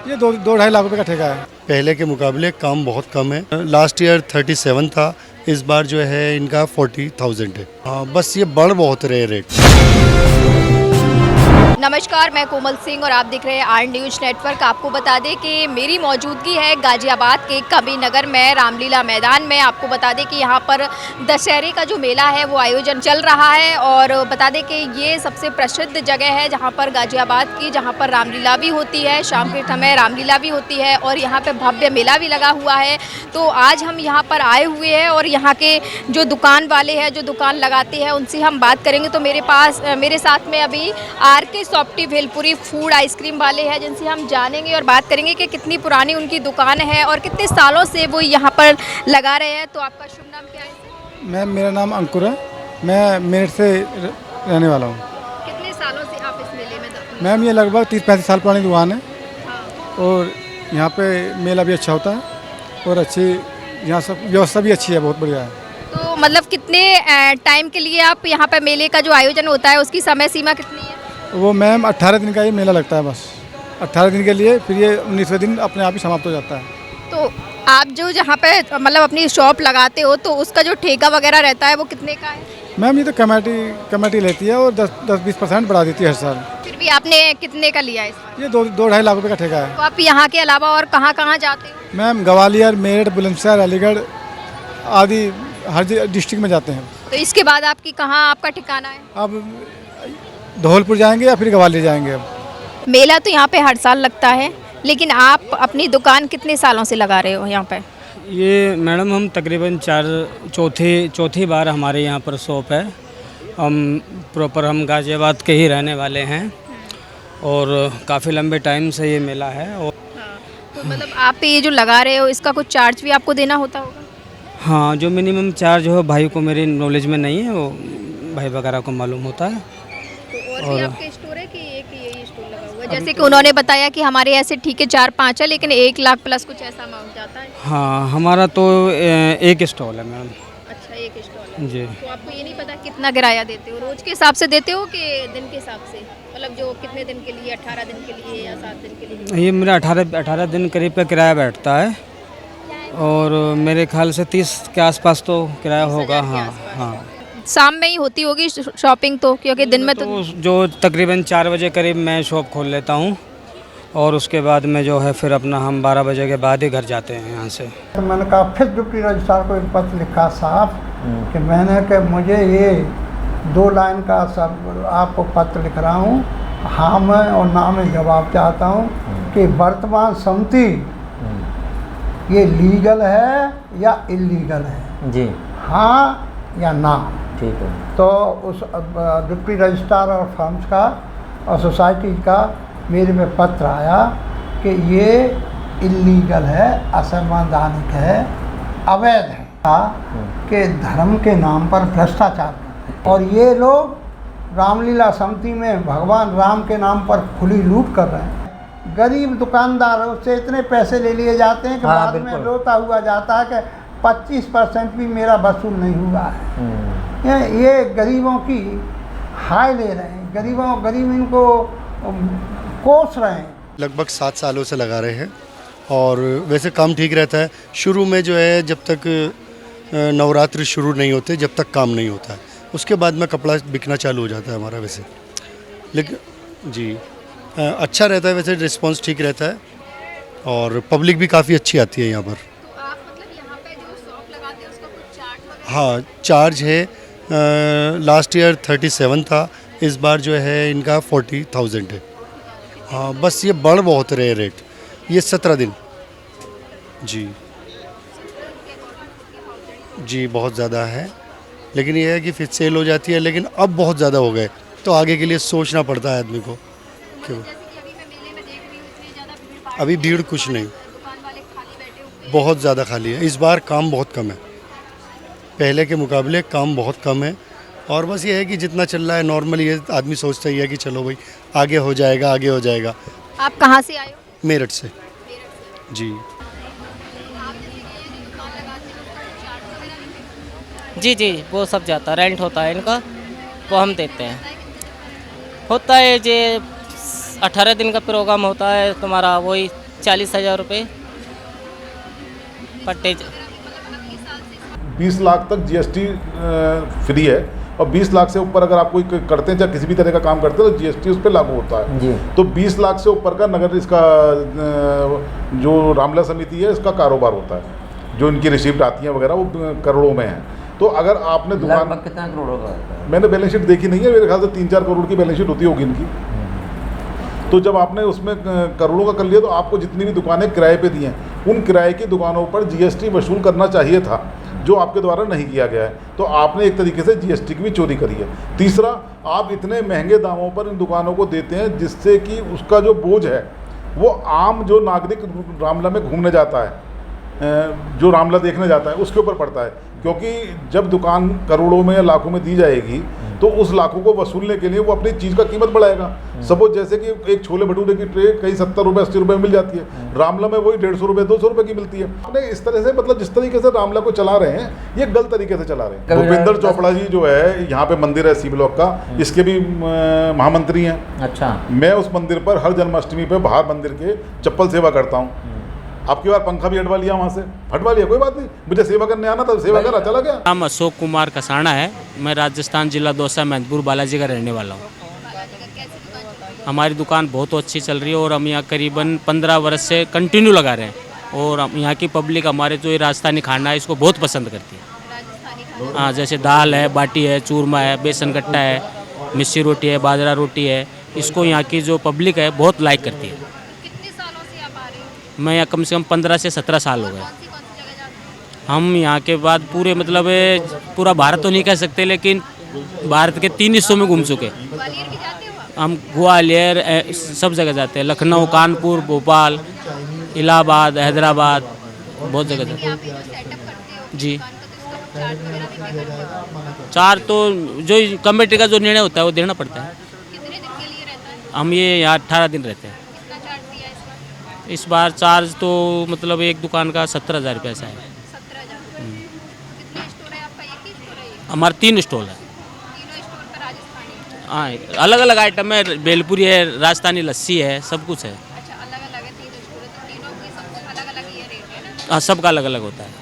ये दो ढाई लाख रुपए का ठेका है। पहले के मुकाबले काम बहुत कम है। लास्ट ईयर 37 था, इस बार जो है इनका 40,000 है। हाँ, बस ये बढ़ बहुत रहे रेट। नमस्कार, मैं कोमल सिंह और आप देख रहे हैं आर न्यूज नेटवर्क। आपको बता दें कि मेरी मौजूदगी है गाजियाबाद के कबीर नगर में रामलीला मैदान में। आपको बता दें कि यहाँ पर दशहरे का जो मेला है वो आयोजन चल रहा है और बता दें कि ये सबसे प्रसिद्ध जगह है जहाँ पर गाजियाबाद की, जहाँ पर रामलीला भी होती है, शाम के समय रामलीला भी होती है और यहाँ पर भव्य मेला भी लगा हुआ है। तो आज हम यहाँ पर आए हुए हैं और यहाँ के जो दुकान वाले हैं, जो दुकान लगाते हैं, उनसे हम बात करेंगे। तो मेरे साथ में अभी आर के सॉफ्टी भेलपुरी फूड आइसक्रीम वाले हैं, जिनसे हम जानेंगे और बात करेंगे कि कितनी पुरानी उनकी दुकान है और कितने सालों से वो यहाँ पर लगा रहे हैं। तो आपका शुभ नाम क्या है? मैम, मेरा नाम अंकुर है, मैं मेरठ से रहने वाला हूँ। कितने सालों से आप इस मेले में मैम, ये लगभग 30-35 साल पुरानी दुकान है हाँ। और यहाँ पे मेला भी अच्छा होता है और अच्छी यहाँ सब व्यवस्था भी अच्छी है, बहुत बढ़िया है। तो मतलब कितने टाइम के लिए आप यहाँ पर मेले का जो आयोजन होता है उसकी समय सीमा कितनी है? वो मैम 18 दिन का ये मेला लगता है, बस 18 दिन के लिए, फिर ये 19वें दिन अपने आप ही समाप्त हो जाता है। तो आप जो जहाँ पे मतलब अपनी शॉप लगाते हो तो उसका जो ठेका वगैरह रहता है वो कितने का है? मैम, ये तो कमेटी लेती है और 10-20% बढ़ा देती है हर साल। फिर भी आपने कितने का लिया है इस बार? ये दो ढाई लाख रुपए का ठेका है। तो आप यहाँ के अलावा और कहाँ कहाँ जाते हो? मैम, ग्वालियर, मेरठ, बुलंदशहर, अलीगढ़ आदि हर डिस्ट्रिक्ट में जाते हैं। तो इसके बाद आपकी कहाँ आपका ठिकाना है? अब धौलपुर जाएंगे या फिर ग्वालियर जाएंगे। अब मेला तो यहाँ पे हर साल लगता है, लेकिन आप अपनी दुकान कितने सालों से लगा रहे हो यहाँ पे? ये मैडम हम तकरीबन चौथी बार हमारे यहाँ पर शॉप है। हम गाजियाबाद के ही रहने वाले हैं और काफ़ी लंबे टाइम से ये मेला है। और तो मतलब आप ये जो लगा रहे हो इसका कुछ चार्ज भी आपको देना होता होगा? हाँ, जो मिनिमम चार्ज हो भाई को मेरी नॉलेज में नहीं है, वो भाई वगैरह को मालूम होता है। तो और भी आपके स्टोर है कि एक ही यही स्टोर लगा हुआ है? जैसे कि उन्होंने बताया कि हमारे ऐसे ठीक है 4-5 है, लेकिन 1 लाख प्लस कुछ ऐसा अमाउंट जाता है। हाँ, हमारा तो एक स्टॉल है मैम। अच्छा, एक स्टॉल है जी। तो आपको ये नहीं पता कितना किराया देते हो? रोज के हिसाब से देते हो कि दिन के हिसाब से? मतलब जो कितने दिन के लिए, 18 दिन के लिए या 7 दिन के लिए? ये मेरा 18 दिन करीब का किराया बैठता है और मेरे ख्याल से 30 के आसपास तो किराया होगा। हाँ हाँ, शाम में ही होती होगी शॉपिंग तो, क्योंकि दिन में तो जो तकरीबन 4 बजे करीब मैं शॉप खोल लेता हूँ और उसके बाद में जो है फिर अपना हम 12 बजे के बाद ही घर जाते हैं यहाँ से। तो मैंने कहा फिर डिप्टी रजिस्ट्रार को एक पत्र लिखा साफ कि मैंने कि मुझे ये 2 लाइन का सब आपको पत्र लिख रहा हूँ, हाँ मैं और ना मैं जवाब चाहता हूँ कि वर्तमान समिति ये लीगल है या इलीगल है जी, हाँ या ना। ठीक है। तो उस डिप्टी रजिस्ट्रार और फर्म्स का और सोसाइटी का मेरे में पत्र आया कि ये इलीगल है, असंवैधानिक है, अवैध है, कि धर्म के नाम पर भ्रष्टाचार और ये लोग रामलीला समिति में भगवान राम के नाम पर खुली लूट कर रहे हैं। गरीब दुकानदारों से इतने पैसे ले लिए जाते हैं कि बाद में रोता हुआ जाता है कि 25% भी मेरा वसूल नहीं हुआ है। ये गरीबों की हाय ले रहे हैं, गरीब इनको कोस रहे हैं। लगभग 7 सालों से लगा रहे हैं और वैसे काम ठीक रहता है। शुरू में जो है जब तक नवरात्रि शुरू नहीं होते, जब तक काम नहीं होता है, उसके बाद में कपड़ा बिकना चालू हो जाता है हमारा वैसे। लेकिन जी अच्छा रहता है, वैसे रिस्पांस ठीक रहता है और पब्लिक भी काफ़ी अच्छी आती है यहाँ पर। तो आप मतलब यहाँ पे जो शॉप लगाते हैं उसका कुछ चार्ज वगैरह? हाँ, चार्ज है। लास्ट ईयर 37 था, इस बार जो है इनका 40,000 है। हाँ, बस ये बढ़ बहुत रहे रेट, ये 17 दिन जी बहुत ज़्यादा है। लेकिन ये है कि फिर सेल हो जाती है, लेकिन अब बहुत ज़्यादा हो गए तो आगे के लिए सोचना पड़ता है आदमी को। क्यों? अभी भीड़ कुछ नहीं, बहुत ज़्यादा खाली है। इस बार काम बहुत कम है, पहले के मुकाबले काम बहुत कम है और बस ये है कि जितना चल रहा है नॉर्मल, ये आदमी सोचता ही है कि चलो भाई आगे हो जाएगा, आगे हो जाएगा। आप कहाँ से आए हो? मेरठ से जी। जी जी, वो सब जाता है, रेंट होता है इनका, वो हम देते हैं। होता है जे 18 दिन का प्रोग्राम होता है तुम्हारा, वही 40,000 रुपये पट्टे। 20 लाख तक जीएसटी फ्री है और 20 लाख से ऊपर अगर आप कोई करते हैं या किसी भी तरह का काम करते हैं तो जीएसटी उस पर लागू होता है जी। तो 20 लाख से ऊपर का नगर इसका जो रामलीला समिति है इसका कारोबार होता है, जो इनकी रिसिप्ट आती है वगैरह वो करोड़ों में है। तो अगर आपने दुकान, लगभग कितना करोड़ों का होता है? मैंने बैलेंस शीट देखी नहीं है, मेरे ख्याल से 3-4 करोड़ की बैलेंस शीट होती होगी इनकी। तो जब आपने उसमें करोड़ों का कर लिया तो आपको जितनी भी दुकानें किराए पे दी हैं उन किराए की दुकानों पर जीएसटी वसूल करना चाहिए था, जो आपके द्वारा नहीं किया गया है। तो आपने एक तरीके से जीएसटी की भी चोरी करी है। तीसरा, आप इतने महंगे दामों पर इन दुकानों को देते हैं जिससे कि उसका जो बोझ है वो आम जो नागरिक रामलीला में घूमने जाता है, जो रामलीला देखने जाता है उसके ऊपर पड़ता है। क्योंकि जब दुकान करोड़ों में या लाखों में दी जाएगी तो उस लाखों को वसूलने के लिए वो अपनी चीज़ का कीमत बढ़ाएगा। सपोज जैसे कि एक छोले भटूरे की ट्रे कहीं 70 रुपये 80 रुपये में मिल जाती है, रामलीला में वही 150 रुपये 200 रुपये की मिलती है। आपने इस तरह से मतलब जिस तरीके से रामलीला को चला रहे हैं ये गलत तरीके से चला रहे हैं। भूपेंद्र चोपड़ा जी जो है यहाँ पे मंदिर है सी ब्लॉक का, इसके भी महामंत्री हैं। अच्छा। मैं उस मंदिर पर हर जन्माष्टमी पे बाहर मंदिर के चप्पल सेवा करता हूँ। आपकी बार पंखा भी हटवा लिया, वहाँ से हटवा लिया, कोई बात नहीं, मुझे सेवा करने आना था, सेवा करा, चला गया। नाम अशोक कुमार कसाना है, मैं राजस्थान जिला दौसा महमदपुर बालाजी का रहने वाला हूँ। हमारी दुकान बहुत अच्छी चल रही है और हम यहाँ करीबन 15 वर्ष से कंटिन्यू लगा रहे हैं और यहाँ की पब्लिक हमारे जो ये राजस्थानी खाना है इसको बहुत पसंद करती है। हाँ, जैसे दाल है, बाटी है, चूरमा है, बेसन गट्टा है, मिस्सी रोटी है, बाजरा रोटी है, इसको यहाँ की जो पब्लिक है बहुत लाइक करती है। मैं यहाँ कम से कम 15 से 17 साल हो गए। हम यहाँ के बाद पूरे मतलब पूरा भारत तो नहीं कह सकते लेकिन भारत के 3 हिस्सों में घूम चुके। हम ग्वालियर सब जगह जाते हैं, लखनऊ, कानपुर, भोपाल, इलाहाबाद, हैदराबाद, बहुत जगह जाते हैं। जी, चार्ज तो जो कमेटी का जो निर्णय होता है वो देना पड़ता है। हम ये यहाँ 18 दिन रहते हैं। इस बार चार्ज तो मतलब एक दुकान का 17,000 रुपये ऐसा है। हमारे 3 स्टॉल है। हाँ, अलग अलग आइटम है, बेलपुरी है, राजस्थानी लस्सी है, सब कुछ है। हाँ, सबका अलग अलग होता है।